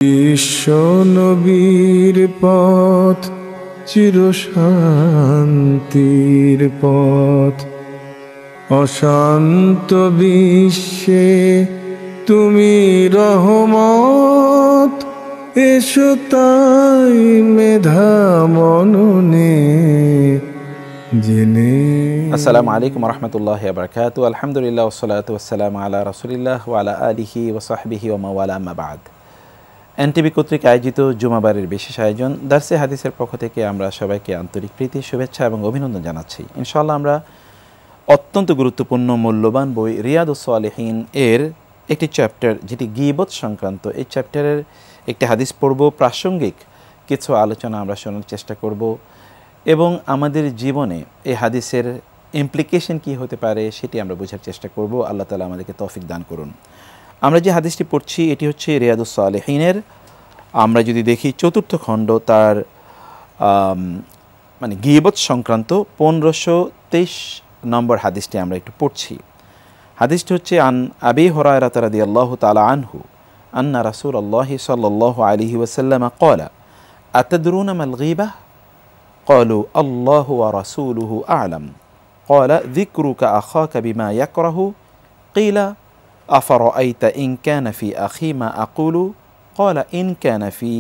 বিশ্ব নবীর পথ চিরশান্তির পথ, অশান্ত বিশ্বে তুমি রহমত, এসো তাই মেধা মননে জেনে। আসসালামু আলাইকুম রহমতুল্লাহি ওয়া বারাকাতুহু। আলহামদুলিল্লাহ ওয়াসসালাতু ওয়াসসালামু আলা রাসূলিল্লাহ ওয়া আলা আলিহি ওয়া সাহবিহি ওয়া মাওয়ালা, আম্মা বাদ। এনটিভি কর্তৃক আয়োজিত জুমাবারের বিশেষ আয়োজন দারসে হাদিসের পক্ষ থেকে আমরা সবাইকে আন্তরিক প্রীতি, শুভেচ্ছা এবং অভিনন্দন জানাচ্ছি। ইনশাআল্লাহ আমরা অত্যন্ত গুরুত্বপূর্ণ মূল্যবান বই রিয়াদুস সালিহিন এর একটি চ্যাপ্টার, যেটি গীবত সংক্রান্ত, এই চ্যাপ্টারের একটি হাদিস পড়ব। প্রাসঙ্গিক কিছু আলোচনা আমরা শোনার চেষ্টা করব এবং আমাদের জীবনে এই হাদিসের ইমপ্লিকেশন কী হতে পারে সেটি আমরা বোঝার চেষ্টা করব। আল্লাহ তাআলা আমাদেরকে তৌফিক দান করুন। আমরা যে হাদিসটি পড়ছি এটি হচ্ছে রিয়াদুস সালিহিনের, আমরা যদি দেখি চতুর্থ খণ্ড, তার গীবত সংক্রান্ত 1523 নম্বর হাদিসটি আমরা একটু পড়ছি। হাদিসটি হচ্ছে আন আবি হুরায়রা রাদিয়াল্লাহু তাআলা আনহু আন্না রাসূলুল্লাহি সাল্লাল্লাহু আলাইহি ওয়াসাল্লাম ক্বালা আতাদরুনা মাল গীবাহ ক্বালু আল্লাহু ওয়া রাসূলুহু আ'লাম ক্বালা যিকরুকা আখাকা বিমা ইয়াকরাহু ক্বিলা আফারাআইতা ইন কানা ফি আখি মা আকুলু ক্বালা ইন কানা ফি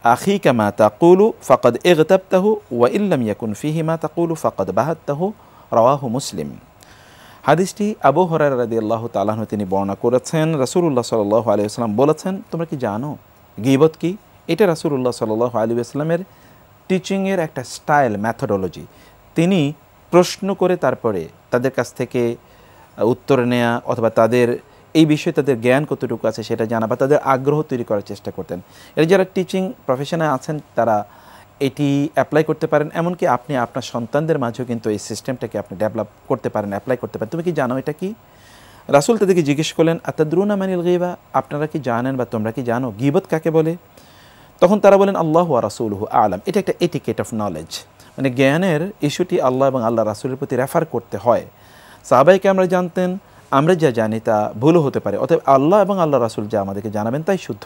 আখিকা মা তাকুলু ফাকাদ ইগতাবতাহু ওয়া ইল্লাম ইয়াকুন ফিহি মা তাকুলু ফাকাদ বাহাত্তাহু, রাওয়াহু মুসলিম। হাদিসটি আবু হুরায়রা রাদিয়াল্লাহু তাআলা আনহু তিনি বর্ণনা করেছেন। রাসূলুল্লাহ সাল্লাল্লাহু আলাইহি ওয়াসাল্লাম বলেছেন, তোমরা কি জানো গীবত কি? এটা রাসূলুল্লাহ সাল্লাল্লাহু আলাইহি ওয়াসাল্লামের টিচিংয়ের একটা স্টাইল, ম্যাথোডোলজি। তিনি প্রশ্ন করে তারপরে তাদের কাছ থেকে উত্তর নেয়া অথবা তাদের এই বিষয়ে তাদের জ্ঞান কতটুকু আছে সেটা জানা বা তাদের আগ্রহ তৈরি করার চেষ্টা করতেন। এর যারা টিচিং প্রফেশনে আছেন তারা এটি অ্যাপ্লাই করতে পারেন। এমনকি আপনি আপনার সন্তানদের মাঝেও কিন্তু এই সিস্টেমটাকে আপনি ডেভেলপ করতে পারেন, অ্যাপ্লাই করতে পারেন। তুমি কি জানো এটা কি? রাসূল তাদেরকে জিজ্ঞেস করলেন, আতাদরুনা মানিল গীবা, আপনারা কি জানেন বা তোমরা কি জানো গীবত কাকে বলে? তখন তারা বলেন আল্লাহু ওয়া রাসূলুহু আ'লাম। এটা একটা এটিকেট অফ নলেজ, জ্ঞানের ইস্যুটি আল্লাহ এবং আল্লাহ রাসূলের প্রতি রেফার করতে হয়। সাহাবায়ে কেরামরা জানতেন, আমরা যা জানি তা ভুলও হতে পারে, অতএব আল্লাহ এবং আল্লাহ রাসূল যা আমাদেরকে জানাবেন তাই শুদ্ধ।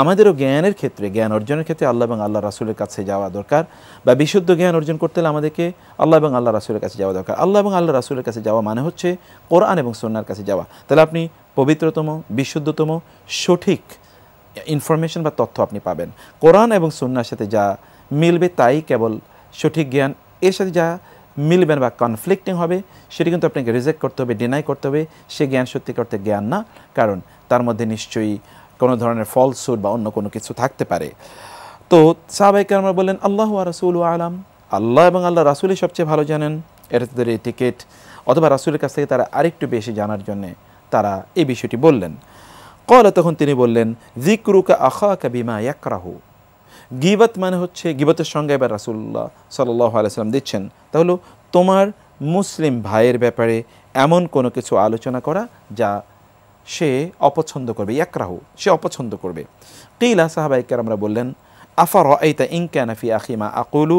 আমাদেরও জ্ঞানের ক্ষেত্রে, জ্ঞান অর্জনের ক্ষেত্রে আল্লাহ এবং আল্লাহ রাসূলের কাছে যাওয়া দরকার, বা বিশুদ্ধ জ্ঞান অর্জন করতে হলে আমাদেরকে আল্লাহ এবং আল্লাহ রাসূলের কাছে যাওয়া দরকার। আল্লাহ এবং আল্লাহ রাসূলের কাছে যাওয়া মানে হচ্ছে কোরআন এবং সুন্নাহর কাছে যাওয়া। তাহলে আপনি পবিত্রতম, বিশুদ্ধতম, সঠিক ইনফরমেশন বা তথ্য আপনি পাবেন। কোরআন এবং সুন্নাহর সাথে যা মিলবে তাই কেবল সঠিক জ্ঞান। এর সাথে যা মিলবে বা কনফ্লিক্টিং হবে সেটি কিন্তু আপনাকে রিজেক্ট করতে হবে, ডিনাই করতে হবে। সে জ্ঞান সত্যিকার জ্ঞান না, কারণ তার মধ্যে নিশ্চয়ই কোনো ধরনের ফলসুড বা অন্য কোনো কিছু থাকতে পারে। তো সাহাবায়ে কেরামরা বললেন আল্লাহু ওয়া রাসূলুহু আ'লাম, আল্লাহ এবং আল্লাহ রাসূলই সবচেয়ে ভালো জানেন। এটা তাদের এটিকেট, অথবা রাসূলের কাছ থেকে তারা আরেকটু বেশি জানার জন্যে তারা এই বিষয়টি বললেন। ক্বালা, তখন তিনি বললেন, যিকরুকা আখাকা বিমা ইয়াকরাহু। গীবত মানে হচ্ছে, গীবতের সঙ্গে এবার রাসূলুল্লাহ সাল্লাল্লাহু আলাইহি ওয়াসাল্লাম দিচ্ছেন, তা হলো তোমার মুসলিম ভাইয়ের ব্যাপারে এমন কোনো কিছু আলোচনা করা যা সে অপছন্দ করবে। ইয়াকরাহু, সে অপছন্দ করবে। কিলা, সাহাবায়ে কেরামরা বললেন, আফারাআইতা ইন কানা ফি আখি মা আকুলু,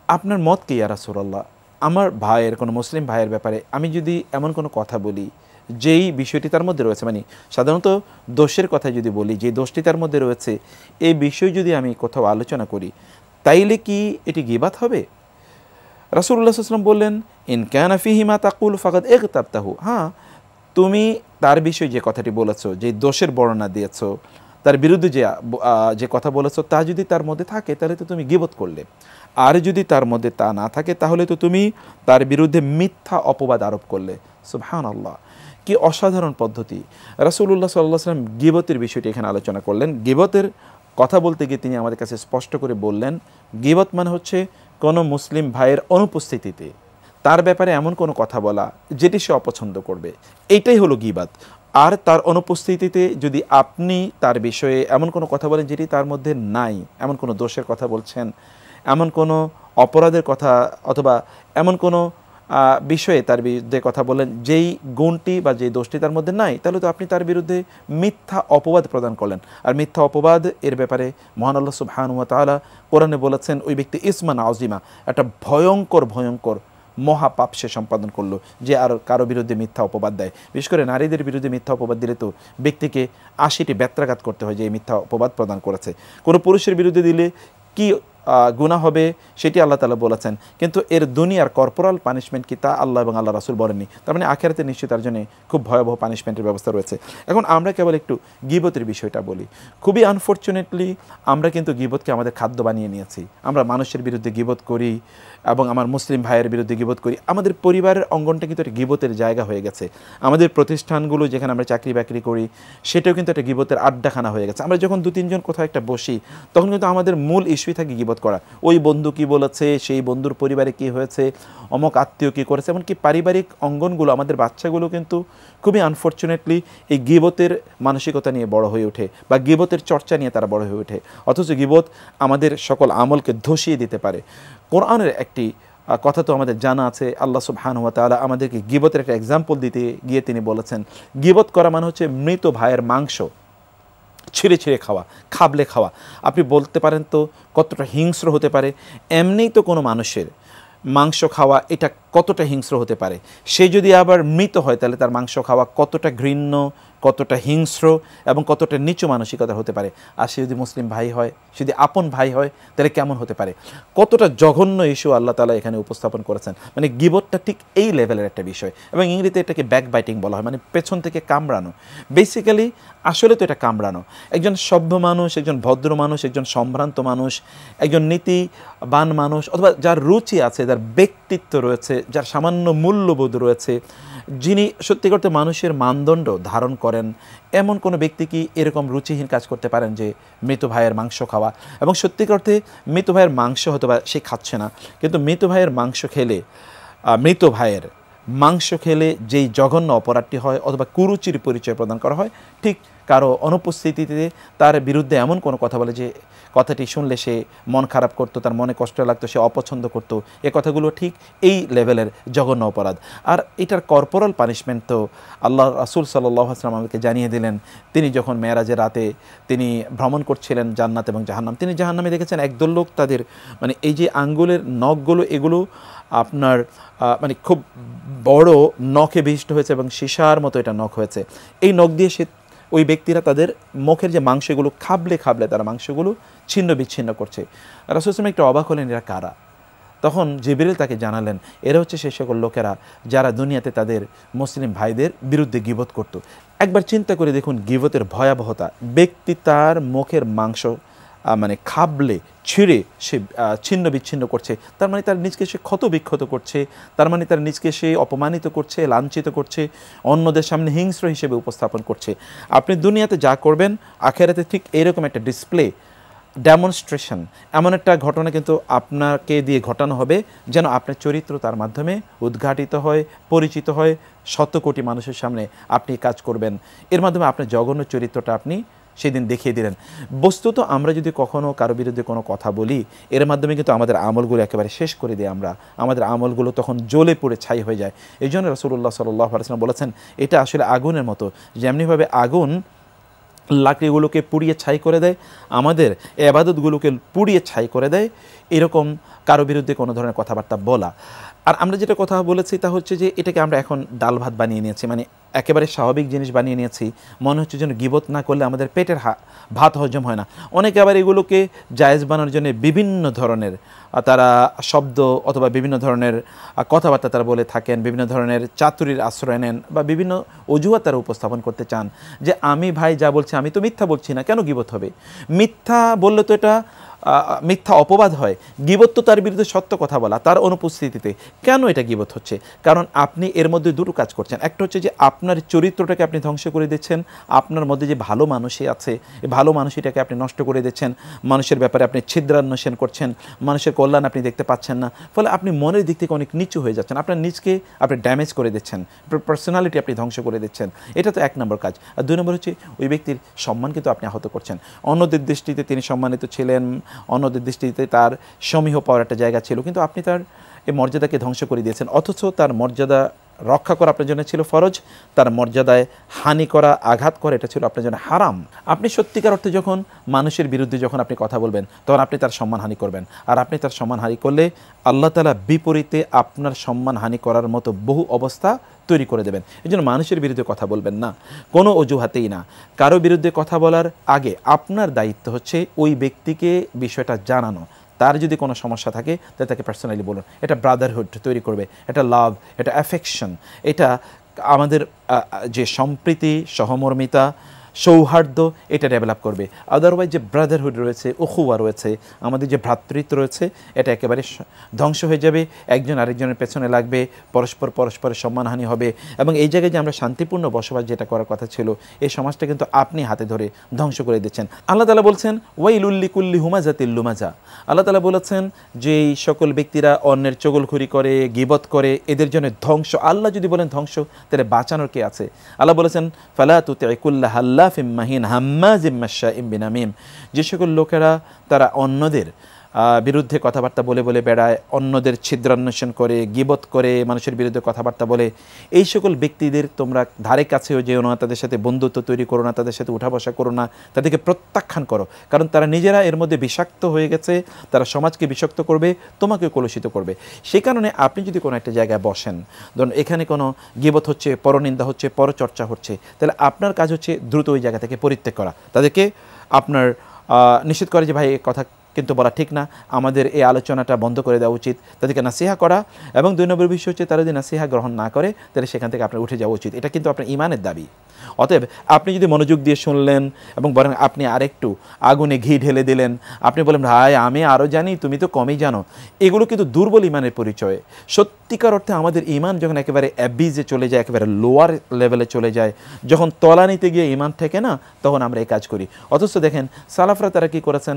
আপনার মত কি ইয়া রাসূলুল্লাহ, আমার ভাইয়ের, কোনো মুসলিম ভাইয়ের ব্যাপারে আমি যদি এমন কোনো কথা বলি যেই বিষয়টি তার মধ্যে রয়েছে, সাধারণত দোষের কথা যদি বলি, যে দোষটি তার মধ্যে রয়েছে, এই বিষয় যদি আমি কোথাও আলোচনা করি, তাইলে কি এটি গীবাত হবে? রাসূলুল্লাহ সাল্লাল্লাহু আলাইহি ওয়াসাল্লাম বললেন, ইন কানা ফিহি মা তাকুল ফাকাদ ইগতাবতাহু। হ্যাঁ, তুমি তার বিষয়ে যে কথাটি বলেছো, যে দোষের বর্ণনা দিয়েছো, তার বিরুদ্ধে যে কথা বলেছো, তা যদি তার মধ্যে থাকে তাহলে তো তুমি গীবত করলে। আর যদি তার মধ্যে তা না থাকে তাহলে তো তুমি তার বিরুদ্ধে মিথ্যা অপবাদ আরোপ করলে। সুবহানাল্লাহ, কি অসাধারণ পদ্ধতি! রাসূলুল্লাহ সাল্লাল্লাহু আলাইহি ওয়াসাল্লাম গীবতের বিষয়টি এখানে আলোচনা করলেন। গীবতের কথা বলতে গিয়ে তিনি আমাদের কাছে স্পষ্ট করে বললেন, গীবত মানে হচ্ছে কোনো মুসলিম ভাইয়ের অনুপস্থিতিতে তার ব্যাপারে এমন কোনো কথা বলা যেটি সে অপছন্দ করবে, এইটাই হলো গীবত। আর তার অনুপস্থিতিতে যদি আপনি তার বিষয়ে এমন কোনো কথা বলেন যেটি তার মধ্যে নাই, এমন কোনো দোষের কথা বলছেন, এমন কোনো অপরাধের কথা, অথবা এমন কোনো বিষয়ে তার বিরুদ্ধে কথা বলেন যেই গুণটি বা যেই দোষটি তার মধ্যে নাই, তাহলে তো আপনি তার বিরুদ্ধে মিথ্যা অপবাদ প্রদান করলেন। আর মিথ্যা অপবাদ এর ব্যাপারে মহান আল্লাহ সুবহানাহু ওয়া তাআলা কোরআনে বলেছেন, ওই ব্যক্তি ইসমান আযীমা, একটা ভয়ঙ্কর ভয়ঙ্কর মহাপাপ সে সম্পাদন করলো, যে আর কারো বিরুদ্ধে মিথ্যা অপবাদ দেয়। বিশেষ করে নারীদের বিরুদ্ধে মিথ্যা অপবাদ দিলে তো ব্যক্তিকে 80টি ব্যত্রাঘাত করতে হয় যে এই মিথ্যা অপবাদ প্রদান করেছে। কোনো পুরুষের বিরুদ্ধে দিলে কি গুনাহ হবে সেটি আল্লাহ তাআলা বলেছেন, কিন্তু এর দুনিয়ার কর্পোরাল পানিশমেন্ট কি তা আল্লাহ এবং আল্লাহ রাসূল বলেননি। তার মানে আখিরাতে নিশ্চয়ই তার জন্য খুব ভয়াবহ পানিশমেন্টের ব্যবস্থা রয়েছে। এখন আমরা কেবল একটু গীবতের বিষয়টা বলি। খুবই আনফর্চুনেটলি আমরা কিন্তু গীবতকে আমাদের খাদ্য বানিয়ে নিয়েছি। আমরা মানুষের বিরুদ্ধে গীবত করি এবং আমার মুসলিম ভাইয়ের বিরুদ্ধে গীবত করি। আমাদের পরিবারের অঙ্গনটা কিন্তু একটা গীবতের জায়গা হয়ে গেছে। আমাদের প্রতিষ্ঠানগুলো যেখানে আমরা চাকরি বাকরি করি সেটাও কিন্তু একটা গীবতের আড্ডাখানা হয়ে গেছে। আমরা যখন 2-3 জন কোথাও একটা বসি তখন কিন্তু আমাদের মূল ইস্যুই থাকে গীবত করা। ওই বন্ধু কী বলেছে, সেই বন্ধুর পরিবারে কী হয়েছে, অমুক আত্মীয় কী করেছে, এমনকি পারিবারিক অঙ্গনগুলো, আমাদের বাচ্চাগুলো কিন্তু খুবই আনফর্চুনেটলি এই গীবতের মানসিকতা নিয়ে বড় হয়ে ওঠে বা গীবতের চর্চা নিয়ে তারা বড় হয়ে ওঠে। অথচ গীবত আমাদের সকল আমলকে ধসিয়ে দিতে পারে। কোরআনের একটি কথা তো আমাদের জানা আছে, আল্লাহ সুবহানাহু ওয়া তাআলা আমাদেরকে গীবতের একটা এক্সাম্পল দিতে গিয়ে তিনি বলেছেন, গীবত করা মানে হচ্ছে মৃত ভাইয়ের মাংস ছিঁড়ে ছিঁড়ে খাওয়া, খাবলে খাওয়া। আপনি বলতে পারেন তো কতটা হিংস্র হতে পারে? এমনিই তো কোনো মানুষের মাংস খাওয়া এটা কতটা হিংস্র হতে পারে, সে যদি আবার মৃত হয় তাহলে তার মাংস খাওয়া কতটা ঘৃণ্য, কতটা হিংস্র এবং কতটা নিচু মানসিকতার হতে পারে। আর সে যদি মুসলিম ভাই হয়, যদি আপন ভাই হয়, তাহলে কেমন হতে পারে? কতটা জঘন্য ইস্যু আল্লাহ তাআলা এখানে উপস্থাপন করেছেন। মানে গীবতটা ঠিক এই লেভেলের একটা বিষয়, এবং ইংরেজিতে এটাকে ব্যাক বাইটিং বলা হয়, মানে পেছন থেকে কামড়ানো। বেসিক্যালি আসলে তো এটা কামড়ানো। একজন সভ্য মানুষ, একজন ভদ্র মানুষ, একজন সম্ভ্রান্ত মানুষ, একজন নীতিবান মানুষ, অথবা যার রুচি আছে, যার ব্যক্তিত্ব রয়েছে, যার সামান্য মূল্যবোধ রয়েছে, যিনি সত্যি করতে মানুষের মানদণ্ড ধারণ করেন, এমন কোনো ব্যক্তি কি এরকম রুচিহীন কাজ করতে পারেন যে মৃত ভাইয়ের মাংস খাওয়া? এবং সত্যি করতে মৃত ভাইয়ের মাংস হয়তো বা সে খাচ্ছে না, কিন্তু মৃত ভাইয়ের মাংস খেলে, মৃত ভাইয়ের মাংস খেলে যেই জঘন্য অপরাধটি হয় অথবা কুরুচির পরিচয় প্রদান করা হয়, ঠিক কারো অনুপস্থিতিতে তার বিরুদ্ধে এমন কোনো কথা বলে যে কথাটি শুনলে সে মন খারাপ করতো, তার মনে কষ্ট লাগতো, সে অপছন্দ করতো, এ কথাগুলো ঠিক এই লেভেলের জঘন্য অপরাধ। আর এটার কর্পোরাল পানিশমেন্ট তো আল্লাহ রাসূল সাল্লাল্লাহু আলাইহি ওয়াসাল্লাম আমাদেরকে জানিয়ে দিলেন। তিনি যখন মেরাজের রাতে তিনি ভ্রমণ করছিলেন জান্নাত এবং জাহান্নাম, তিনি জাহান্নামে দেখেছেন একদল লোক তাদের মানে এই যে আঙ্গুলের নখগুলো, এগুলো আপনার মানে খুব বড় নখে বিশিষ্ট হয়েছে এবং সীসার মতো এটা নখ হয়েছে। এই নখ দিয়ে সে ওই ব্যক্তিরা তাদের মুখের যে মাংসগুলো খাবলে খাবলে তারা মাংসগুলো ছিন্ন বিচ্ছিন্ন করছে। রাসূল সাল্লাল্লাহু আলাইহি ওয়াসাল্লাম একটু অবাক হলেন, এরা কারা? তখন জিবরিল তাকে জানালেন, এরা হচ্ছে সেই সকল লোকেরা যারা দুনিয়াতে তাদের মুসলিম ভাইদের বিরুদ্ধে গীবত করত। একবার চিন্তা করে দেখুন গীবতের ভয়াবহতা। ব্যক্তি তার মুখের মাংস মানে খাবলে ছিঁড়ে সে ছিন্ন বিচ্ছিন্ন করছে, তার মানে তার নিজকে সে ক্ষত বিক্ষত করছে, তার মানে তার নিজকে সে অপমানিত করছে, লাঞ্ছিত করছে, অন্যদের সামনে হিংস্র হিসেবে উপস্থাপন করছে। আপনি দুনিয়াতে যা করবেন আখিরাতে ঠিক এরকম একটা ডিসপ্লে, ডেমনস্ট্রেশন, এমন একটা ঘটনা কিন্তু আপনাকে দিয়ে ঘটানো হবে যেন আপনার চরিত্র তার মাধ্যমে উদ্ঘাটিত হয়, পরিচিত হয়, শত কোটি মানুষের সামনে আপনি কাজ করবেন। এর মাধ্যমে আপনার জঘন্য চরিত্রটা আপনি সেদিন দেখিয়ে দিলেন। বস্তুত আমরা যদি কখনও কারো বিরুদ্ধে কোনো কথা বলি, এর মাধ্যমে কিন্তু আমাদের আমলগুলো একেবারে শেষ করে দিই আমরা, আমাদের আমলগুলো তখন জ্বলে পুড়ে ছাই হয়ে যায়। এই জন্য রাসূলুল্লাহ সাল্লাল্লাহু আলাইহি ওয়াসাল্লাম বলেছেন, এটা আসলে আগুনের মতো, যেমনিভাবে আগুন লাকড়িগুলোকে পুড়িয়ে ছাই করে দেয়, আমাদের ইবাদতগুলোকে পুড়িয়ে ছাই করে দেয়, এরকম কারো বিরুদ্ধে কোনো ধরনের কথাবার্তা বলা। আর আমরা যেটা কথা বলেছি তা হচ্ছে যে এটাকে আমরা এখন ডাল ভাত বানিয়ে নিয়েছি, মানে একেবারে স্বাভাবিক জিনিস বানিয়ে নিয়েছি। মনে হচ্ছে যেন গীবত না করলে আমাদের পেটের ভাত হজম হয় না। অনেকে আবার এগুলোকে জায়েজ বানানোর জন্য বিভিন্ন ধরনের তারা শব্দ অথবা বিভিন্ন ধরনের কথাবার্তা তারা বলে থাকেন, বিভিন্ন ধরনের চাতুরির আশ্রয় নেন বা বিভিন্ন অজুহাত তারা উপস্থাপন করতে চান যে আমি ভাই যা বলছি আমি তো মিথ্যা বলছি না, কেন গীবত হবে? মিথ্যা বললে তো এটা মিথ্যা অপবাদ হয়। গীবত তো তার বিরুদ্ধে সত্য কথা বলা, তার অনুপস্থিতিতে। কেন এটা গীবত হচ্ছে? কারণ আপনি এর মধ্যে দুটো কাজ করছেন। একটা হচ্ছে যে আপনার চরিত্রটাকে আপনি ধ্বংস করে দিচ্ছেন, আপনার মধ্যে যে ভালো মানুষই আছে এই ভালো মানুষটাকে আপনি নষ্ট করে দিচ্ছেন, মানুষের ব্যাপারে আপনি ছিদ্রান্বেষণ করছেন, মানুষের কল্যাণ আপনি দেখতে পাচ্ছেন না, ফলে আপনি মনের দিক থেকে অনেক নিচু হয়ে যাচ্ছেন, আপনার নিজকে আপনি ড্যামেজ করে দিচ্ছেন, আপনার পার্সোনালিটি আপনি ধ্বংস করে দিচ্ছেন। এটা তো এক নম্বর কাজ। আর দুই নম্বর হচ্ছে ওই ব্যক্তির সম্মান কিন্তু আপনি আহত করছেন। অন্যদের দৃষ্টিতে তিনি সম্মানিত ছিলেন, অন্যদের দৃষ্টিতে তার সমীহ পাওয়ার একটা জায়গা ছিল, কিন্তু আপনি তার এই মর্যাদাকে ধ্বংস করে দিয়েছেন। অথচ তার মর্যাদা রক্ষা করা আপনার জন্য ছিল ফরজ, তার মর্যাদায় হানি করা, আঘাত করা এটা ছিল আপনার জন্য হারাম। আপনি সত্যিকার অর্থে যখন মানুষের বিরুদ্ধে যখন আপনি কথা বলবেন তখন আপনি তার সম্মানহানি করবেন, আর আপনি তার সম্মানহানি করলে আল্লাহ তাআলা বিপরীতে আপনার সম্মানহানি করার মতো বহু অবস্থা তৈরি করে দেবেন। এই জন্য মানুষের বিরুদ্ধে কথা বলবেন না কোনো অজুহাতেই না। কারো বিরুদ্ধে কথা বলার আগে আপনার দায়িত্ব হচ্ছে ওই ব্যক্তিকে বিষয়টা জানানো। তার যদি কোনো সমস্যা থাকে তাহলে তাকে পার্সোনালি বলুন। এটা ব্রাদারহুড তৈরি করবে, এটা লাভ, এটা অ্যাফেকশন, এটা আমাদের যে সম্প্রীতি, সহমর্মিতা, সৌহার্দ্য এটা ডেভেলপ করবে। আদারওয়াইজ যে ব্রাদারহুড রয়েছে, উখুয়া রয়েছে, আমাদের যে ভ্রাতৃত্ব রয়েছে এটা একেবারে ধ্বংস হয়ে যাবে, একজন আরেকজনের পেছনে লাগবে, পরস্পরের সম্মানহানি হবে। এবং এই জায়গায় যে আমরা শান্তিপূর্ণ বসবাস যেটা করার কথা ছিল এই সমাজটা কিন্তু আপনি হাতে ধরে ধ্বংস করে দিচ্ছেন। আল্লাহ তাআলা বলছেন ওয়াইলুল কুল্লি হুমাজাতিল লুমাজা। আল্লাহ তাআলা বলেছেন যে এই সকল ব্যক্তিরা অন্যের চগলখড়ি করে, গীবত করে, এদের জন্য ধ্বংস। আল্লাহ যদি বলেন ধ্বংস তাহলে বাঁচানোর কে আছে? আল্লাহ বলেছেন ফালা তুতি কুল্লা হাল্লাফিম মাহিন হাম্মাজিম মাশাইম বিনামিম। যে সকল লোকেরা তারা অন্যদের বিরুদ্ধে কথাবার্তা বলে বলে বেড়ায়, অন্যদের ছিদ্রান্বেষণ করে, গীবত করে, মানুষের বিরুদ্ধে কথাবার্তা বলে, এই সকল ব্যক্তিদের তোমরা ধারে কাছেও যেও না, তাদের সাথে বন্ধুত্ব তৈরি করো না, তাদের সাথে উঠা বসা করো না, তাদেরকে প্রত্যাখ্যান করো। কারণ তারা নিজেরা এর মধ্যে বিষাক্ত হয়ে গেছে, তারা সমাজকে বিষাক্ত করবে, তোমাকে কলুষিত করবে। সেই কারণে আপনি যদি কোনো একটা জায়গায় বসেন, ধরুন এখানে কোনো গীবত হচ্ছে, পরনিন্দা হচ্ছে, পরচর্চা হচ্ছে, তাহলে আপনার কাজ হচ্ছে দ্রুত ওই জায়গা থেকে পরিত্যাগ করা, তাদেরকে আপনার নিষেধ করে যে ভাই এই কথা কিন্তু বলা ঠিক না, আমাদের এই আলোচনাটা বন্ধ করে দেওয়া উচিত, তাদেরকে নাসিহা করা। এবং 2 নম্বর বিষয় হচ্ছে তারা যদি নাসিহা গ্রহণ না করে তাহলে সেখান থেকে আপনার উঠে যাওয়া উচিত। এটা কিন্তু আপনার ঈমানের দাবি। অতএব আপনি যদি মনোযোগ দিয়ে শুনলেন এবং বরং আপনি আরেকটু আগুনে ঘি ঢেলে দিলেন, আপনি বলেন ভাই আমি আরও জানি, তুমি তো কমই জানো, এগুলো কিন্তু দুর্বল ঈমানের পরিচয়। সত্যিকার অর্থে আমাদের ঈমান যখন একেবারে অ্যাবিজে চলে যায়, একেবারে লোয়ার লেভেলে চলে যায়, যখন তলানিতে গিয়ে ঈমান থেকে না, তখন আমরা এই কাজ করি। অথচ দেখেন সালাফরা তারা কী করেছেন,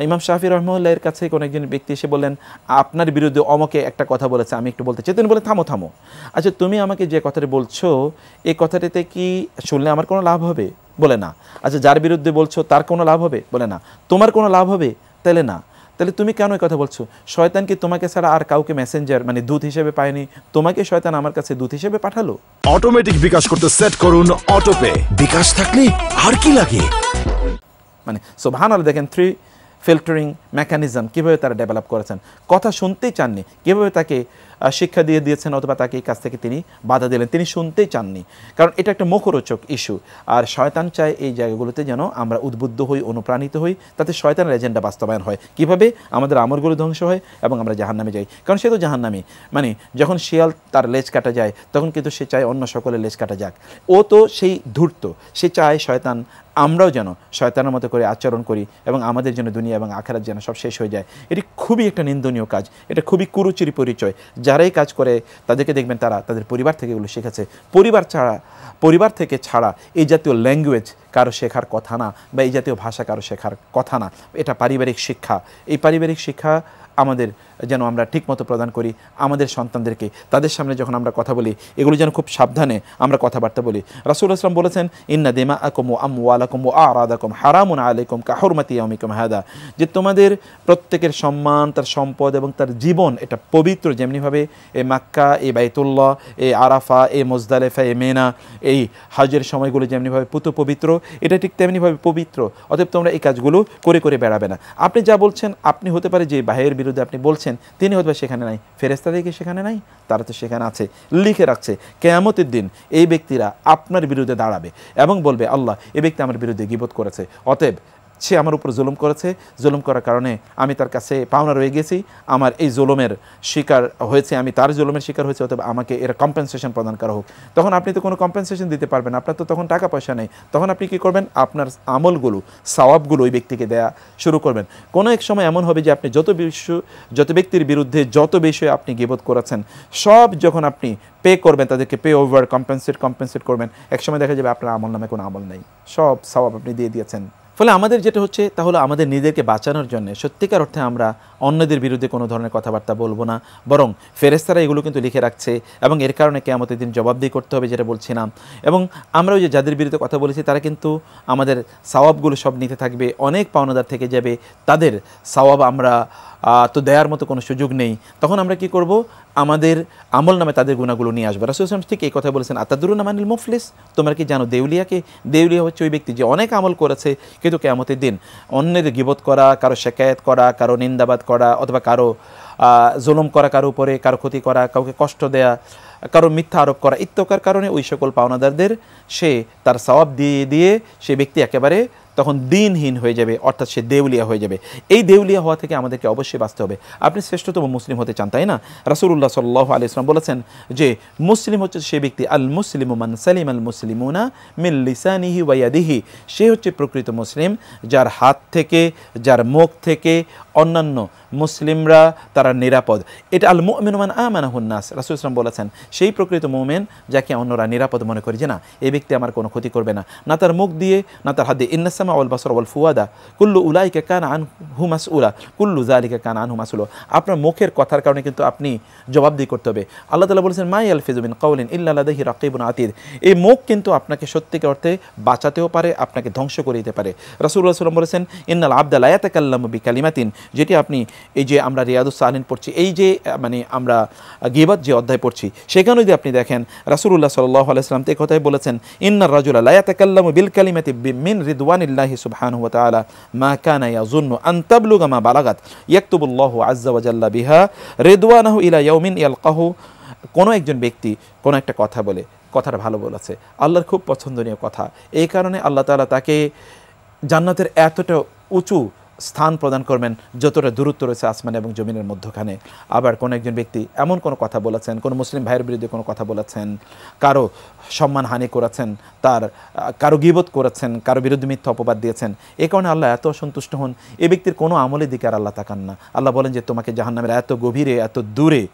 ইমাম শাফি রহমাতুল্লাহর কাছে কোনো একজন ব্যক্তি এসে বললেন আপনার বিরুদ্ধে অমকে একটা কথা বলেছে, আমি একটু বলতে চাই। তিনি বলে থামো থামো, আচ্ছা তুমি আমাকে যে কথাটা বলছো এই কথাটিতে কি শুনলে আমার কোনো লাভ হবে? বলে না। আচ্ছা যার বিরুদ্ধে বলছো তার কোনো লাভ হবে? বলে না। তোমার কোনো লাভ হবে? তাহলে না। তাহলে তুমি কেন এই কথা বলছো? শয়তান কি তোমাকে ছাড়া আর কাউকে মেসেঞ্জার মানে দূত হিসেবে পায়নি? তোমাকে শয়তান আমার কাছে দূত হিসেবে পাঠালো। অটোমেটিক বিকাশ করতে সেট করুন অটোপে। বিকাশ থাকলে আর কি লাগে? মানে সুবহানাল্লাহ, দেখেন 3 ফিল্টারিং মেকানিজম কীভাবে তারা ডেভেলপ করেছেন। কথা শুনতেই চাননি, কীভাবে তাকে শিক্ষা দিয়ে দিয়েছেন, অথবা তাকে এই কাছ থেকে তিনি বাধা দিলেন, তিনি শুনতেই চাননি। কারণ এটা একটা মুখরোচক ইস্যু, আর শয়তান চায় এই জায়গাগুলোতে যেন আমরা উদ্বুদ্ধ হই, অনুপ্রাণিত হই, তাতে শয়তানের এজেন্ডা বাস্তবায়ন হয়। কীভাবে? আমাদের আমলগুলো ধ্বংস হয় এবং আমরা জাহান্নামে যাই। কারণ সে তো জাহান্নামী, মানে যখন শিয়াল তার লেজ কাটা যায় তখন কিন্তু সে চায় অন্য সকলের লেজ কাটা যাক। ও তো সেই ধূর্ত, সে চায় শয়তান আমরাও যেন শয়তানের মতো করে আচরণ করি এবং আমাদের জন্য দুনিয়া এবং আখিরাত যেন সব শেষ হয়ে যায়। এটি খুবই একটা নিন্দনীয় কাজ, এটা খুবই কুরুচির পরিচয়। যারাই কাজ করে তাদেরকে দেখবেন তারা তাদের পরিবার থেকে এগুলো শিখেছে। পরিবার থেকে ছাড়া এই জাতীয় ল্যাঙ্গুয়েজ কারো শেখার কথা না, বা এই জাতীয় ভাষা কারো শেখার কথা না। এটা পারিবারিক শিক্ষা। এই পারিবারিক শিক্ষা আমাদের যেন আমরা ঠিকমতো প্রদান করি আমাদের সন্তানদেরকে। তাদের সামনে যখন আমরা কথা বলি এগুলো যেন খুব সাবধানে আমরা কথাবার্তা বলি। রাসূলুল্লাহ সাল্লাল্লাহু আলাইহি ওয়াসাল্লাম বলেছেন ইন্না দিমাআকুম ওয়া আমওয়ালাকুম ওয়া আরাদাকুম হারামুন আলাইকুম কা হুরমাতি ইয়াউমিকুম হাদা, যে তোমাদের প্রত্যেকের সম্মান, তার সম্পদ এবং তার জীবন এটা পবিত্র। যেমনিভাবে এই মাক্কা, এই বাইতুল্লাহ, এই আরাফা, এই মুজদালিফা, এই মিনা, এই হজের সময়গুলো যেমনিভাবে পবিত্র, এটা ঠিক তেমনিভাবে পবিত্র। অতএব তোমরা এই কাজগুলো করে করে বেড়াবে না। আপনি যা বলছেন, আপনি হতে পারে যে ভাইয়ের বিরুদ্ধে আপনি বলছেন তিনি হয়তো সেখানে নাই, ফেরেশতারা কি সেখানে নাই? তারা তো সেখানে আছে, লিখে রাখছে। কিয়ামতের দিন এই ব্যক্তিরা আপনার বিরুদ্ধে দাঁড়াবে এবং বলবে আল্লাহ এই ব্যক্তি আমার বিরুদ্ধে গীবত করেছে, অতএব সে আমার উপর জুলুম করেছে, জুলুম করার কারণে আমি তার কাছে পাওনা রয়ে গেছি, আমার এই জুলুমের শিকার হয়েছে, আমি তার জুলুমের শিকার হয়েছে, অতএব আমাকে এর কম্পেনসেশন প্রদান করা হোক। তখন আপনি তো কোনো কম্পেনসেশন দিতে পারবেন, আপনার তো তখন টাকা পয়সা নেই। তখন আপনি কী করবেন? আপনার আমলগুলো, সওয়াবগুলো ওই ব্যক্তিকে দেয়া শুরু করবেন। কোনো এক সময় এমন হবে যে আপনি যত ব্যক্তির বিরুদ্ধে যত বিষয়ে আপনি গীবত করেছেন সব যখন আপনি পে করবেন, তাদেরকে পে ওভার কম্পেনসেট করবেন, এক সময় দেখা যাবে আপনার আমল নামে কোনো আমল নেই, সব সওয়াব আপনি দিয়ে দিয়েছেন। ফলে আমাদের যেটা হচ্ছে তাহলে আমাদের নিজেদেরকে বাঁচানোর জন্য সত্যিকার অর্থে আমরা অন্যদের বিরুদ্ধে কোনো ধরনের কথাবার্তা বলবো না, বরং ফেরেশতারা এগুলো কিন্তু লিখে রাখছে এবং এর কারণে কিয়ামতের দিন জবাবদিহি করতে হবে, যেটা বলছিলাম। এবং আমরা ওই যে যাদের বিরুদ্ধে কথা বলেছি তারা কিন্তু আমাদের সওয়াবগুলো সব নিতে থাকবে, অনেক পাওনাদার থেকে যাবে, তাদের সওয়াব আমরা তো দেওয়ার মতো কোনো সুযোগ নেই, তখন আমরা কি করব, আমাদের আমল নামে তাদের গুণাগুলো নিয়ে আসবো। রাসূল সাল্লাল্লাহু আলাইহি ওয়াসাল্লাম ঠিক এই কথা বলেছেন, আতাদরুনা মানিল মুফলিস, তোমরা কি জানো দেউলিয়াকে? দেউলিয়া হচ্ছে ওই ব্যক্তি যে অনেক আমল করেছে কিন্তু কিয়ামতের দিন অন্যের গীবত করা, কারো শিকায়াত করা, কারো নিন্দাবাদ করা, অথবা কারো জুলুম করা, কারো উপরে কারো ক্ষতি করা, কাউকে কষ্ট দেয়া, কারো মিথ্যা আরোপ করা ইত্যাকার কারণে ওই সকল পাওনাদারদের সে তার সওয়াব দিয়ে দিয়ে সে ব্যক্তি একেবারে তখন দিনহীন হয়ে যাবে, অর্থাৎ সে দেউলিয়া হয়ে যাবে। এই দেউলিয়া হওয়া থেকে আমাদেরকে অবশ্যই বাঁচতে হবে। আপনি শ্রেষ্ঠতম মুসলিম হতে চান, তাই না? রাসূলুল্লাহ সাল্লাল্লাহু আলাইহি ওয়াসাল্লাম বলেছেন যে মুসলিম হচ্ছে সে ব্যক্তি, আল মুসলিমু মান সালিম আল মুসলিমুনা মিন লিসানিহি ওয়া ইয়াদিহি, সে হচ্ছে প্রকৃত মুসলিম যার হাত থেকে, যার মুখ থেকে অন্যান্য মুসলিমরা তারা নিরাপদ। এটা আল মুমিনু মান আমানাহুন নাস, রাসূল সাল্লাল্লাহু আলাইহি ওয়াসাল্লাম বলেছেন সেই প্রকৃত মুমিন যাকে অন্যরা নিরাপদ মনে করে, যে না এই ব্যক্তি আমার কোনো ক্ষতি করবে না, না তার মুখ দিয়ে না তার হাত দিয়ে। ইন্নাস সামা ওয়াল বাসর ওয়াল ফুয়াদা কুল্লু উলাইকা কানা আনহু মাসউলা কুল্লু যালিকা কানা আনহু মাসউলা, আপনার মুখের কথার কারণে কিন্তু আপনি জবাবদিহি করতে হবে। আল্লাহ তাআলা বলেছেন মা ইয়ালফিযু মিন কাওলিন ইল্লা লাদাইহি রাকিবুন আতীদ, এই মুখ কিন্তু আপনাকে সত্যিকার অর্থে বাঁচাতেও পারে, আপনাকে ধ্বংস করে দিতে পারে। রাসূলুল্লাহ সাল্লাল্লাহু আলাইহি ওয়াসাল্লাম বলেছেন ইন্নাল আবদা লা ইয়াতাকাল্লামু বিকালিমাতিন, যেটি আপনি এই যে আমরা রিয়াদুস সালিহিন পড়ছি, এই যে মানে আমরা গীবত যে অধ্যায় পড়ছি সেখানে যদি আপনি দেখেন রাসূলুল্লাহ সাল্লাল্লাহু আলাইহি ওয়াসাল্লাম এই কথাই বলেছেন ইন্নার রাজুলা লা ইয়াতাকাল্লামু বিল কালিমাতি মিন রিদওয়ানিল্লাহি সুবহানাহু ওয়া তাআলা মা কানা ইয়াযুন্নু আন তাবলুগা মা বালাগাত ইয়াকতুবুল্লাহু আযজা ওয়া জাল্লা বিহা রিদওয়ানাহু ইলা ইয়াউমিন ইয়ালকাহু, কোনো একজন ব্যক্তি কোনো একটা কথা বলে, কথাটা ভালো বলেছে, আল্লাহর খুব পছন্দনীয় কথা, এই কারণে আল্লাহ তাআলা তাকে জান্নাতের এতটা উঁচু স্থান প্রদান করবেন যতটা দূরত্ব রয়েছে আসমান এবং জমিনের মধ্যখানে। আবার কোনো একজন ব্যক্তি এমন কোনো কথা বলেছেন, কোনো মুসলিম ভাইয়ের বিরুদ্ধে কোনো কথা বলেছেন, কারো সম্মানহানি করেছেন, তার কারো গীবত করেছেন, কারো বিরুদ্ধে মিথ্যা অপবাদ দিয়েছেন, এই কারণে আল্লাহ এত অসন্তুষ্ট হন, এই ব্যক্তির কোনো আমলের দিকে আর আল্লাহ তাকান না। আল্লাহ বলেন যে তোমাকে জাহান্নামের এত গভীরে, এত দূরে,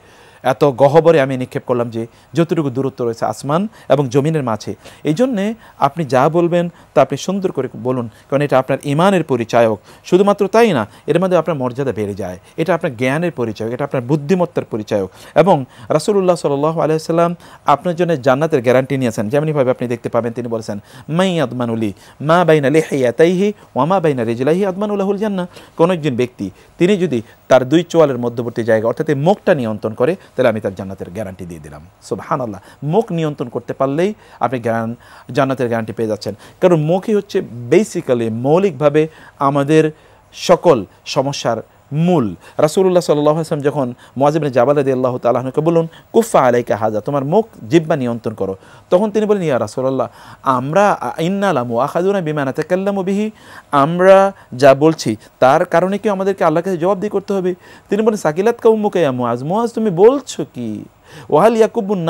এত গহ্বরে আমি নিক্ষেপ করলাম যে যতটুকু দূরত্ব রয়েছে আসমান এবং জমিনের মাঝে। এই জন্যে আপনি যা বলবেন তা আপনি সুন্দর করে বলুন, কারণ এটা আপনার ইমানের পরিচায়ক। শুধুমাত্র তাই না, এর মধ্যে আপনার মর্যাদা বেড়ে যায়, এটা আপনার জ্ঞানের পরিচায়ক, এটা আপনার বুদ্ধিমত্তার পরিচায়ক। এবং রাসূলুল্লাহ সাল্লাল্লাহু আলাইহি ওয়াসাল্লাম আপনার জন্য জান্নাতের গ্যারান্টি নিয়েছেন। যেমনিভাবে আপনি দেখতে পাবেন তিনি বলেছেন মাই আদমানুলি মা বাইনা লিহিয়াতাইহি ওয়া মা বাইনা রিজলাইহি আদমানুলাহুল জান্নাহ, কোনো একজন ব্যক্তি তিনি যদি তার দুই চোয়ালের মধ্যবর্তী জায়গা অর্থাৎ মুখটা নিয়ন্ত্রণ করে তাহলে আমি তার জান্নাতের গ্যারান্টি দিয়ে দিলাম। সুবহানাল্লাহ, মুখ নিয়ন্ত্রণ করতে পারলেই আপনি জান্নাতের গ্যারান্টি পেয়ে যাচ্ছেন। কারণ মুখই হচ্ছে বেসিক্যালি মৌলিকভাবে আমাদের সকল সমস্যার মূল। রাসূলুল্লাহ সাল্লাল্লাহু আলাইহি ওয়াসাল্লাম যখন মুআয ইবনে জাবাল রাদিয়াল্লাহু তাআলা আনহুকে বলুন কুফা আলাইকা হাযা, তোমার মুখ জিহ্বা নিয়ন্ত্রণ করো, তখন তিনি বলেন ইয়া রাসূলুল্লাহ আমরা ইন্না লামুআখাযুনা বিমা নাতাকাল্লামু বিহি, আমরা যা বলছি তার কারণে কি আমাদেরকে আল্লাহর কাছে জবাবদিহি করতে হবে? তিনি বলেন সাকিলাতকা উম্মুকা ইয়া মুআয, মুআয তুমি বলছো কি? ওয়াহাল ইয়াকুবুন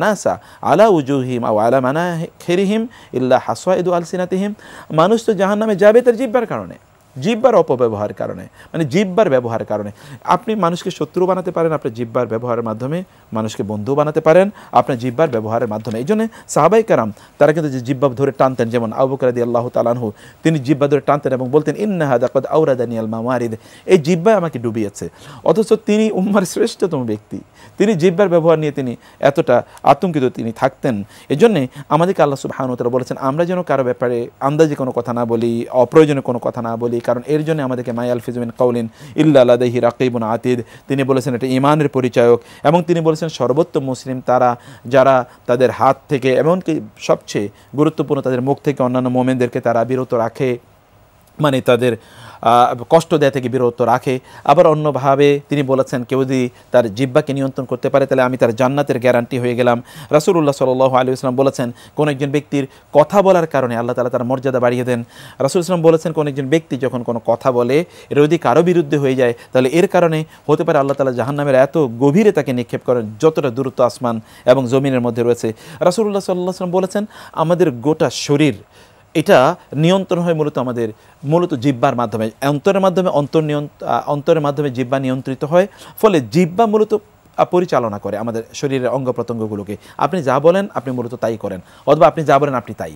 নাসা আলা উজুহিম আও আলা মানাখিরিহিম ইল্লা হাসাইদু আলসিনাতিহিম, মানুষ তো জাহান্নামে যাবে তার জিহ্বার কারণে, জিহ্বার অপব্যবহারের কারণে, মানে জিহ্বার ব্যবহারের কারণে। আপনি মানুষকে শত্রু বানাতে পারেন আপনার জিহ্বার ব্যবহারের মাধ্যমে, মানুষকে বন্ধু বানাতে পারেন আপনার জিহ্বার ব্যবহারের মাধ্যমে। এই জন্য সাহাবায়ে কেরাম তারা কিন্তু যে জিহ্বা ধরে টানতেন, যেমন আবু বকর রাদিয়াল্লাহু তাআলা আনহু তিনি জিহ্বা ধরে টানতেন এবং বলতেন ইন্না হাযা ক্বাদ আওরাদানিয়াল মাওয়ারিদ, এই জিহ্বা আমাকে ডুবিয়েছে। অথচ তিনি উম্মার শ্রেষ্ঠতম ব্যক্তি, তিনি জিহ্বার ব্যবহার নিয়ে তিনি এতটা আতঙ্কিত তিনি থাকতেন। এই জন্যে আমাদেরকে আল্লাহ সুবহানাহু ওয়া তাআলা বলেছেন আমরা যেন কারো ব্যাপারে আন্দাজে কোনো কথা না বলি, অপ্রয়োজনীয় কোনো কথা না বলি, কারণ এর জন্য আমাদেরকে মা ইয়ালফিযু মিন কাওলিন ইল্লা লাদাইহি রাকিবুন আতীদ, তিনি বলেছেন এটা ঈমানের পরিচায়ক। এবং তিনি বলেছেন সর্বোত্তম মুসলিম তারা যারা তাদের হাত থেকে এমনকি সবচেয়ে গুরুত্বপূর্ণ তাদের মুখ থেকে অন্যান্য মুমিনদেরকে তারা বিরত রাখে, মানে তাদের কষ্ট দেয়া থেকে বিরত রাখে। আবার অন্যভাবে তিনি বলেছেন কেউ যদি তার জিহ্বাকে নিয়ন্ত্রণ করতে পারে তাহলে আমি তার জান্নাতের গ্যারান্টি হয়ে গেলাম। রাসূলুল্লাহ সাল্লাল্লাহু আলাইহি ওয়াসাল্লাম বলেছেন কোন একজন ব্যক্তির কথা বলার কারণে আল্লাহ তাআলা তার মর্যাদা বাড়িয়ে দেন। রাসূল সাল্লাল্লাহু বলেছেন কোন একজন ব্যক্তি যখন কোনো কথা বলে এর যদি কারো বিরুদ্ধে হয়ে যায় তাহলে এর কারণে হতে পারে আল্লাহ তাআলা জাহান্নামের এত গভীরে তাকে নিক্ষেপ করেন যতটা দূরত্ব আসমান এবং জমিনের মধ্যে রয়েছে। রাসূলুল্লাহ সাল্লাল্লাহু আলাইহি ওয়াসাল্লাম বলেছেন আমাদের গোটা শরীর এটা নিয়ন্ত্রণ হয় মূলত জিহ্বার মাধ্যমে, অন্তরের মাধ্যমে জিহ্বা নিয়ন্ত্রিত হয়। ফলে জিহ্বা মূলত পরিচালনা করে আমাদের শরীরের অঙ্গ প্রত্যঙ্গগুলোকে। আপনি যা বলেন আপনি মূলত তাই করেন, অথবা আপনি যা বলেন আপনি তাই।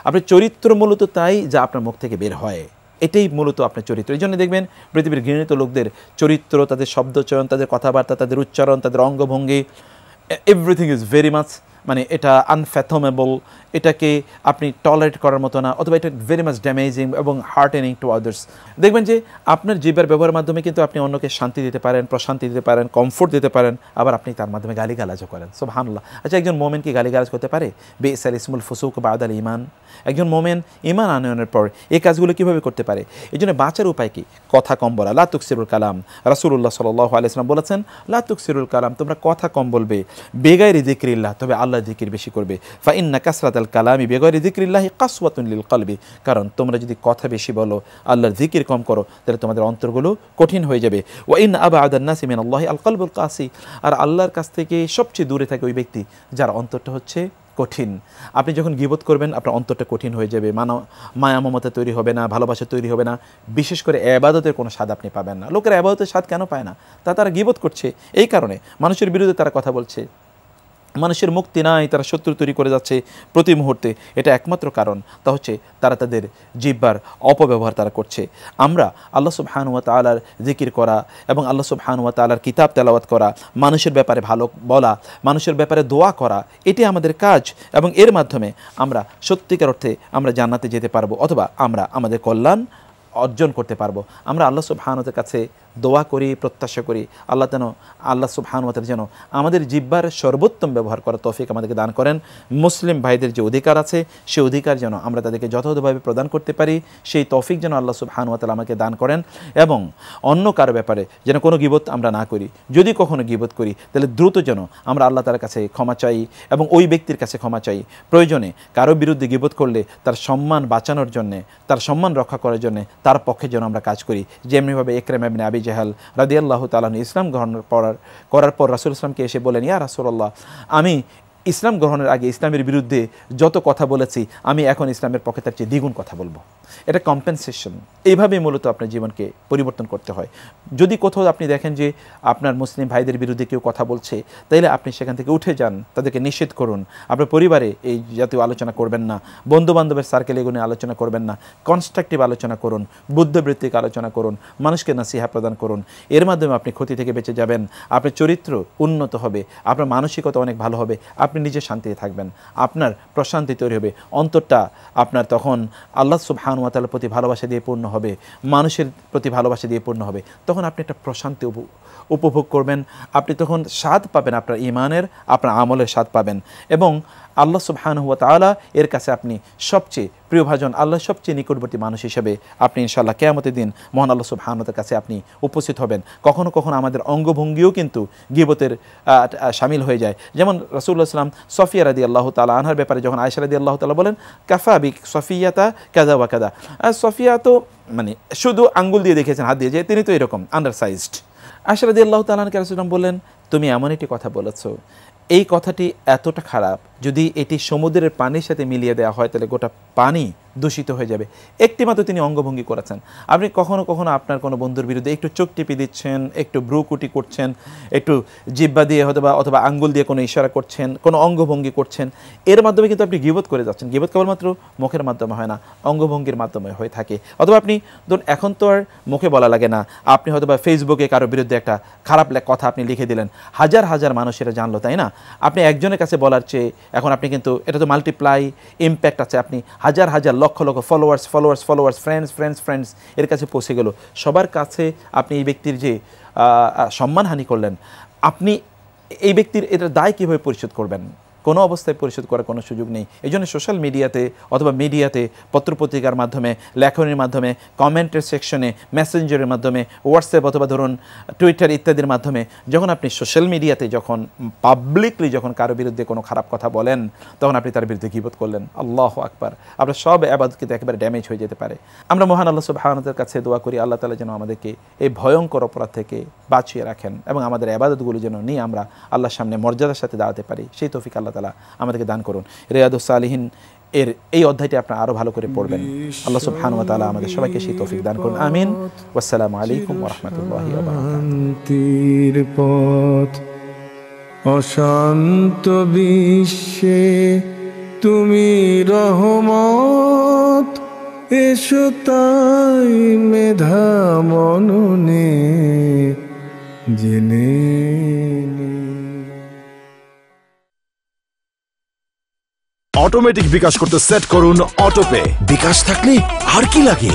আপনার চরিত্র মূলত তাই যা আপনার মুখ থেকে বের হয়, এটাই মূলত আপনার চরিত্র। এই জন্য দেখবেন পৃথিবীর ঘৃণিত লোকদের চরিত্র, তাদের শব্দচয়ন, তাদের কথাবার্তা, তাদের উচ্চারণ, তাদের অঙ্গভঙ্গি, এভরিথিং ইজ ভেরি মাচ মানে এটা আনফ্যাথমেবল, এটাকে আপনি টলারেট করার মতো না, অথবা এটা ভেরি মাচ ড্যামেজিং এবং হার্টেনিং টু আদার্স। দেখবেন যে আপনার জিহ্বার ব্যবহারের মাধ্যমে কিন্তু আপনি অন্যকে শান্তি দিতে পারেন, প্রশান্তি দিতে পারেন, কমফোর্ট দিতে পারেন, আবার আপনি তার মাধ্যমে গালিগালাজও করেন। সুবহানাল্লাহ। আচ্ছা, একজন মোমেন কি গালিগালাজ করতে পারে? বিইসাল ইসমুল ফুসুক বাদাল ঈমান। একজন মোমেন ঈমান আনয়নের পর এই কাজগুলো কীভাবে করতে পারে? এই জন্য বাঁচার উপায় কি? কথা কম বলা। লা তুকসিরুল কালাম। রাসূলুল্লাহ সাল্লাল্লাহু আলাইহি ওয়াসাল্লাম বলেছেন, লা তুকসিরুল কালাম, তোমরা কথা কম বলবে, বেগাইরি যিকরিল্লাহ, তবে আল্লাহর জিকির বেশি করবে। ফা ইন্না কাসরাতাল কালামি বেগাইরি যিকরিল্লাহি কাসওয়াতুন লিল কলবি, কারণ তোমরা যদি কথা বেশি বলো, আল্লাহর জিকির কম করো, তাহলে তোমাদের অন্তরগুলো কঠিন হয়ে যাবে। ওয়া ইন আবআদান নাসি মিনাল্লাহি আল কলবুল কাসি, আর আল্লাহর কাছ থেকে সবচেয়ে দূরে থাকে ওই ব্যক্তি যার অন্তরটা হচ্ছে কঠিন। আপনি যখন গীবত করবেন আপনার অন্তরটা কঠিন হয়ে যাবে, মায়া মমতা তৈরি হবে না, ভালোবাসা তৈরি হবে না, বিশেষ করে ইবাদতের কোনো স্বাদ আপনি পাবেন না। লোকেরা ইবাদতের স্বাদ কেন পায় না? তারা গীবত করছে, এই কারণে মানুষের বিরুদ্ধে তারা কথা বলছে, মানুষের মুক্তি নাই, তারা শত্রু তৈরি করে যাচ্ছে প্রতি মুহূর্তে। এটা একমাত্র কারণ, তা হচ্ছে তারা তাদের জিহ্বার অপব্যবহার তারা করছে। আমরা আল্লাহ সুবহানাহু ওয়া তাআলার জিকির করা এবং আল্লাহ সুবহানাহু ওয়া তাআলার কিতাব তেলাওয়াত করা, মানুষের ব্যাপারে ভালো বলা, মানুষের ব্যাপারে দোয়া করা, এটি আমাদের কাজ, এবং এর মাধ্যমে আমরা সত্যিকার অর্থে আমরা জান্নাতে যেতে পারবো, অথবা আমরা আমাদের কল্যাণ অর্জন করতে পারবো। আমরা আল্লাহ সুবহানাহু ওয়া তাআলার কাছে দোয়া করি, প্রত্যাশা করি আল্লাহ সুবহানাহু ওয়া তাআলা যেন আমাদের জিহ্বার সর্বোত্তম ব্যবহার করার তৌফিক আমাদেরকে দান করেন। মুসলিম ভাইদের যে অধিকার আছে সেই অধিকার যেন আমরা তাদেরকে যথাযথভাবে প্রদান করতে পারি, সেই তৌফিক যেন আল্লাহ সুবহানাহু ওয়া তাআলা আমাকে দান করেন, এবং অন্য কারো ব্যাপারে যেন কোনো গীবত আমরা না করি। যদি কখনো গীবত করি তাহলে দ্রুত যেন আমরা আল্লাহ তাআলার কাছে ক্ষমা চাই এবং ওই ব্যক্তির কাছে ক্ষমা চাই। প্রয়োজনে কারো বিরুদ্ধে গীবত করলে তার সম্মান বাঁচানোর জন্যে, তার সম্মান রক্ষা করার জন্যে তার পক্ষে যেন আমরা কাজ করি। যেমনিভাবে ইকরামা ইবনে আবি জাহাল রাদিয়াল্লাহু তাআলা ইসলাম গ্রহণ করার পর রাসূল ইসলামকে এসে বলেন, ইয়া রাসূলুল্লাহ, আমি ইসলাম গ্রহণের আগে ইসলামের বিরুদ্ধে যত কথা বলেছি, আমি এখন ইসলামের পক্ষে তার চেয়ে দ্বিগুণ কথা বলবো। এটা কম্পেনসেশন। এইভাবেই মূলত আপনার জীবনকে পরিবর্তন করতে হয়। যদি কোথাও আপনি দেখেন যে আপনার মুসলিম ভাইদের বিরুদ্ধে কেউ কথা বলছে, তাইলে আপনি সেখান থেকে উঠে যান, তাদেরকে নিষেধ করুন। আপনার পরিবারে এই জাতীয় আলোচনা করবেন না, বন্ধুবান্ধবের সার্কেলে এগুলো আলোচনা করবেন না, কনস্ট্রাকটিভ আলোচনা করুন, বুদ্ধবৃত্তিক আলোচনা করুন, মানুষকে নসিহা প্রদান করুন। এর মাধ্যমে আপনি ক্ষতি থেকে বেঁচে যাবেন, আপনার চরিত্র উন্নত হবে, আপনার মানসিকতা অনেক ভালো হবে, আপনি নিজে শান্তিতে থাকবেন, আপনার প্রশান্তি তৈরি হবে, অন্তরটা আপনার তখন আল্লাহ সুবহানাহু ওয়া তাআলার প্রতি ভালোবাসা দিয়ে পূর্ণ হবে, মানুষের প্রতি ভালোবাসা দিয়ে পূর্ণ হবে। তখন আপনি একটা প্রশান্তি উপভোগ করবেন, আপনি তখন স্বাদ পাবেন, আপনার ঈমানের, আপনার আমলের স্বাদ পাবেন, এবং আল্লাহ সুবহানাহু ওয়া তাআলা এর কাছে আপনি সবচেয়ে প্রিয়ভাজন, আল্লাহর সবচেয়ে নিকটবর্তী মানুষ হিসেবে আপনি ইনশাআল্লাহ কিয়ামতের দিন মহান আল্লাহ সুবহানাহু ওয়া তাআলার কাছে আপনি উপস্থিত হবেন। কখনো কখনো আমাদের অঙ্গভঙ্গিও কিন্তু গীবতের শামিল হয়ে যায়। যেমন রাসূলুল্লাহ সাল্লাল্লাহু আলাইহি ওয়াসাল্লাম সফিয়া রাদিয়াল্লাহু তাআলা আনহার ব্যাপারে যখন আয়েশা রাদিয়াল্লাহু তাআলা বলেন, কাফা বি সফিয়াতা কাযা ওয়া কাযা, সফিয়া তো মানে শুধু আঙ্গুল দিয়ে দেখেছেন, হাত দিয়ে, যে তিনি তো এরকম আন্ডারসাইজড। আয়েশা রাদিয়াল্লাহু তাআলা আনহাকে রাসূলুল্লাহ বললেন, তুমি এমন একটি কথা বলেছো, এই কথাটি এতটা খারাপ, যদি এটি সমুদ্রের পানির সাথে মিলিয়ে দেওয়া হয় তাহলে গোটা পানি দূষিত হয়ে যাবে। একটি মাত্র তিনি অঙ্গভঙ্গি করেছেন। আপনি কখনো কখনো আপনার কোনো বন্ধুর বিরুদ্ধে একটু চোখ টিপে দিচ্ছেন, একটু ভ্রুকুটি করছেন, একটু জিহ্বা দিয়ে অথবা আঙ্গুল দিয়ে কোনো ইশারা করছেন, কোনো অঙ্গভঙ্গি করছেন, এর মাধ্যমে কিন্তু আপনি গীবত করে যাচ্ছেন। গীবত কেবলমাত্র মুখের মাধ্যমে হয় না, অঙ্গভঙ্গির মাধ্যমে হয়ে থাকে। অথবা আপনি ধরুন এখন তো আর মুখে বলা লাগে না, আপনি হয়তো বা ফেসবুকে কারোর বিরুদ্ধে একটা খারাপ কথা আপনি লিখে দিলেন, হাজার হাজার মানুষেরা জানলো, তাই না? আপনি একজনের কাছে বলার চেয়ে এখন আপনি কিন্তু এটা তো মাল্টিপ্লাই ইম্প্যাক্ট আছে, আপনি হাজার হাজার লক্ষ লক্ষ ফলোয়ার্স ফ্রেন্ডস এর কাছে পৌঁছে গেল। সবার কাছে আপনি এই ব্যক্তির যে সম্মানহানি করলেন, আপনি এই ব্যক্তির এটার দায় কীভাবে পরিশোধ করবেন? কোনো অবস্থায় পরিশোধ করার কোনো সুযোগ নেই। এই জন্য সোশ্যাল মিডিয়াতে অথবা মিডিয়াতে, পত্রপত্রিকার মাধ্যমে, লেখনের মাধ্যমে, কমেন্টের সেকশনে, মেসেঞ্জারের মাধ্যমে, হোয়াটসঅ্যাপ অথবা ধরুন টুইটার ইত্যাদির মাধ্যমে যখন আপনি সোশ্যাল মিডিয়াতে যখন পাবলিকলি যখন কারো বিরুদ্ধে কোনো খারাপ কথা বলেন, তখন আপনি তার বিরুদ্ধে গীবত করলেন। আল্লাহু আকবার। আপনার সব ইবাদত কিন্তু একেবারে ড্যামেজ হয়ে যেতে পারে। আমরা মহান আল্লাহ সুবহানাহু ওয়া তাআলার কাছে দোয়া করি, আল্লাহ তাআলা যেন আমাদেরকে এই ভয়ঙ্কর অপরাধ থেকে বাঁচিয়ে রাখেন এবং আমাদের ইবাদতগুলো যেন নিয়ে আমরা আল্লাহর সামনে মর্যাদার সাথে দাঁড়াতে পারি, সেই তৌফিক আল্লাহ তাআলা আমাদেরকে দান করুন। রিয়াদুস সালিহিন এর এই অধ্যায়টি আপনারা আরো ভালো করে পড়বেন। আল্লাহ সুবহানাহু ওয়া তাআলা আমাদের সবাইকে সেই তৌফিক দান করুন। আমিন। ওয়াসসালামু আলাইকুম ওয়া রাহমাতুল্লাহি ওয়া বারাকাতুহু। অশান্ত বিশ্বে তুমি রহমত, এসো তাই মেধা মননে জেনে। অটোমেটিক বিকাশ করতে সেট করুন অটোপে। বিকাশ থাকলে আর কি লাগে।